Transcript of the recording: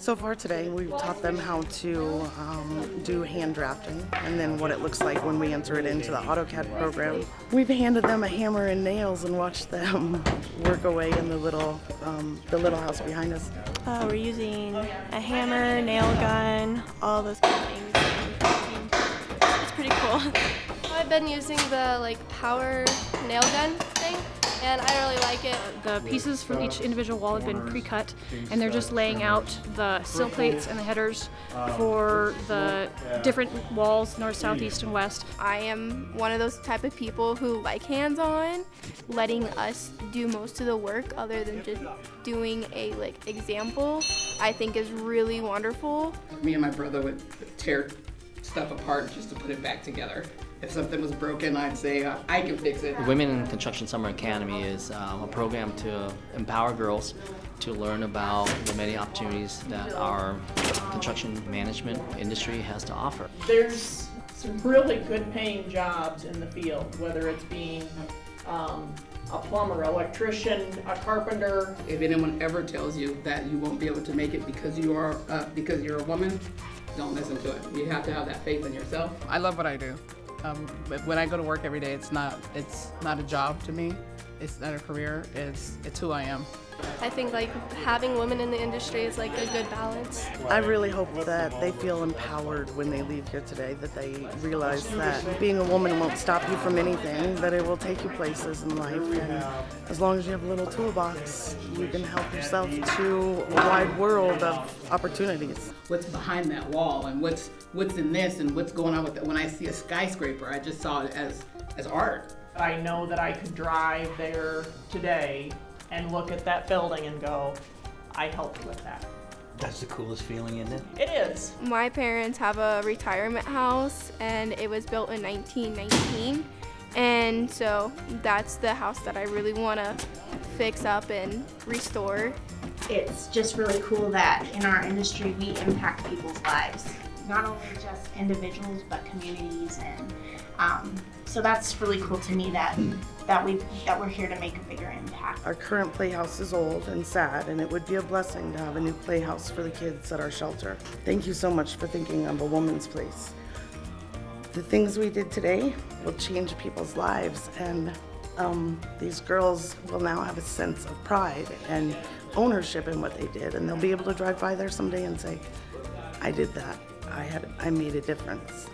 So far today, we've taught them how to do hand drafting and then what it looks like when we enter it into the AutoCAD program. We've handed them a hammer and nails and watched them work away in the little house behind us. We're using a hammer, nail gun, all those kind of things. It's pretty cool. I've been using the power nail gun thing, and I really like it. The pieces from each individual wall have been pre-cut, and they're just laying out the sill plates and the headers for the different walls, north, south, east, and west. I am one of those type of people who like hands-on, letting us do most of the work other than just doing a example, I think is really wonderful. Me and my brother would tear stuff apart just to put it back together. If something was broken, I'd say, I can fix it. The Women in Construction Summer Academy is a program to empower girls to learn about the many opportunities that our construction management industry has to offer. There's some really good paying jobs in the field, whether it's being a plumber, electrician, a carpenter. If anyone ever tells you that you won't be able to make it because you're a woman, don't listen to it. You have to have that faith in yourself. I love what I do. But when I go to work every day, it's not a job to me. It's not a career. It's who I am. I think having women in the industry is a good balance. I really hope that they feel empowered when they leave here today, that they realize that being a woman won't stop you from anything, that it will take you places in life, and as long as you have a little toolbox, you can help yourself to a wide world of opportunities. What's behind that wall and what's in this and what's going on with it. When I see a skyscraper, I just saw it as art. I know that I could drive there today and look at that building and go, I helped with that. That's the coolest feeling, isn't it? It is. My parents have a retirement house and it was built in 1919, and so that's the house that I really want to fix up and restore. It's just really cool that in our industry we impact people's lives, not only just individuals but communities, and so that's really cool to me that we're here to make a bigger impact. Our current playhouse is old and sad, and it would be a blessing to have a new playhouse for the kids at our shelter. Thank you so much for thinking of a woman's place. The things we did today will change people's lives, and these girls will now have a sense of pride and ownership in what they did, and they'll be able to drive by there someday and say, I did that. I made a difference.